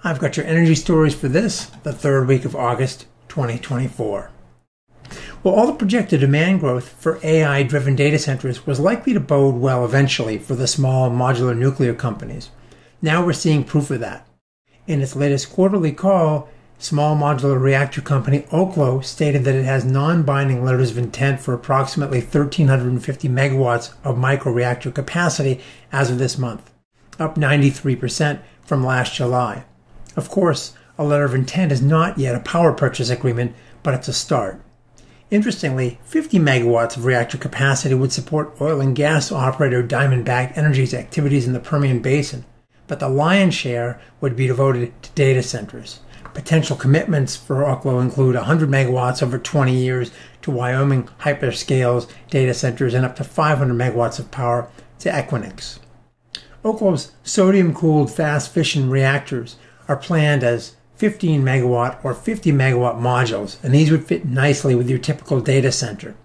I've got your energy stories for this, the third week of August 2024. Well, all the projected demand growth for AI-driven data centers was likely to bode well eventually for the small modular nuclear companies. Now we're seeing proof of that. In its latest quarterly call, small modular reactor company Oklo stated that it has non-binding letters of intent for approximately 1,350 megawatts of microreactor capacity as of this month, up 93% from last July. Of course, a letter of intent is not yet a power purchase agreement, but it's a start. Interestingly, 50 megawatts of reactor capacity would support oil and gas operator Diamondback Energy's activities in the Permian Basin, but the lion's share would be devoted to data centers. Potential commitments for Oklo include 100 megawatts over 20 years to Wyoming hyperscales data centers and up to 500 megawatts of power to Equinor. Oklo's sodium-cooled fast fission reactors are planned as 15 megawatt or 50 megawatt modules, and these would fit nicely with your typical data center.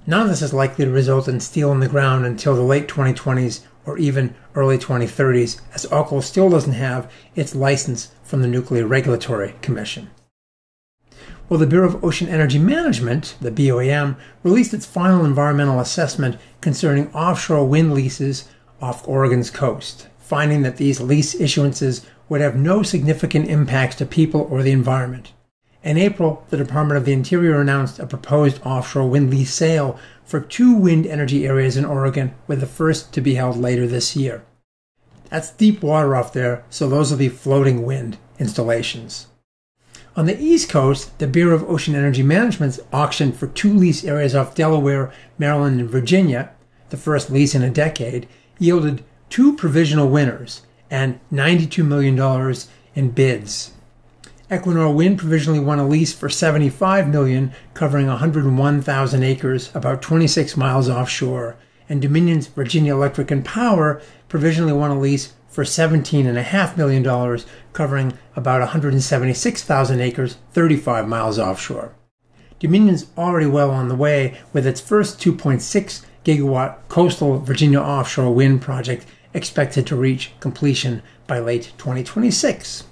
None of this is likely to result in steel in the ground until the late 2020s or even early 2030s, as Oklo still doesn't have its license from the Nuclear Regulatory Commission. Well, the Bureau of Ocean Energy Management, the BOEM, released its final environmental assessment concerning offshore wind leases off Oregon's coast, finding that these lease issuances would have no significant impacts to people or the environment. In April, the Department of the Interior announced a proposed offshore wind lease sale for 2 wind energy areas in Oregon, with the first to be held later this year. That's deep water off there, so those will be floating wind installations. On the East Coast, the Bureau of Ocean Energy Management's auction for 2 lease areas off Delaware, Maryland, and Virginia, the first lease in a decade, yielded 2 provisional winners and $92 million in bids. Equinor Wind provisionally won a lease for $75 million, covering 101,000 acres, about 26 miles offshore, and Dominion's Virginia Electric and Power provisionally won a lease for $17.5 million, covering about 176,000 acres, 35 miles offshore. Dominion's already well on the way with its first 2.6 gigawatt coastal Virginia offshore wind project expected to reach completion by late 2026.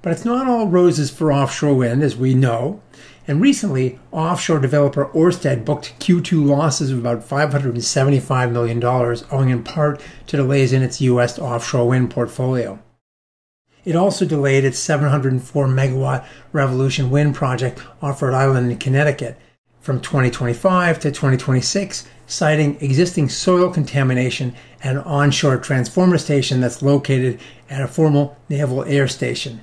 But it's not all roses for offshore wind, as we know, and recently, offshore developer Orsted booked Q2 losses of about $575 million, owing in part to delays in its U.S. offshore wind portfolio. It also delayed its 704 megawatt Revolution Wind project off Rhode Island in Connecticut from 2025 to 2026, citing existing soil contamination at an onshore transformer station that's located at a former naval air station.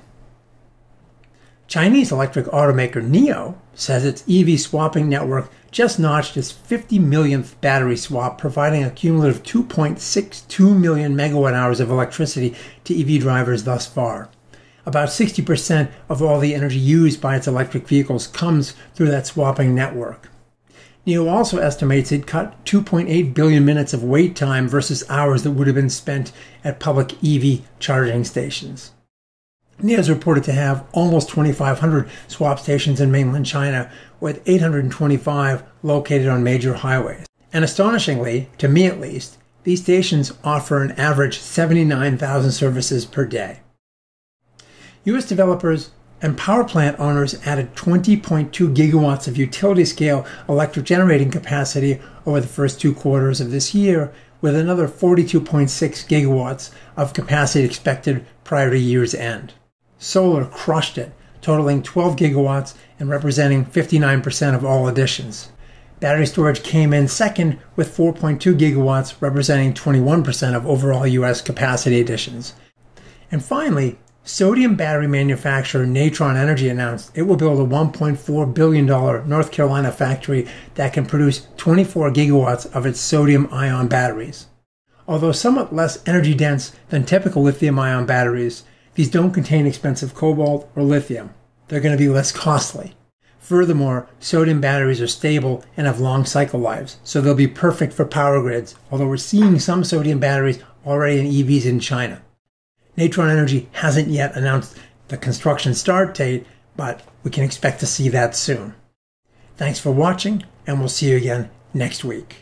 Chinese electric automaker NIO says its EV swapping network just notched its 50 millionth battery swap, providing a cumulative 2.62 million megawatt hours of electricity to EV drivers thus far. About 60% of all the energy used by its electric vehicles comes through that swapping network. NIO also estimates it cut 2.8 billion minutes of wait time versus hours that would have been spent at public EV charging stations. NIO is reported to have almost 2,500 swap stations in mainland China, with 825 located on major highways. And astonishingly, to me at least, these stations offer an average 79,000 services per day. U.S. developers and power plant owners added 20.2 gigawatts of utility-scale electric generating capacity over the first 2 quarters of this year, with another 42.6 gigawatts of capacity expected prior to year's end. Solar crushed it, totaling 12 gigawatts and representing 59% of all additions. Battery storage came in second with 4.2 gigawatts, representing 21% of overall U.S. capacity additions. And finally, sodium battery manufacturer Natron Energy announced it will build a $1.4 billion North Carolina factory that can produce 24 gigawatts of its sodium-ion batteries. Although somewhat less energy dense than typical lithium-ion batteries, these don't contain expensive cobalt or lithium. They're going to be less costly. Furthermore, sodium batteries are stable and have long cycle lives, so they'll be perfect for power grids, although we're seeing some sodium batteries already in EVs in China. Natron Energy hasn't yet announced the construction start date, but we can expect to see that soon. Thanks for watching, and we'll see you again next week.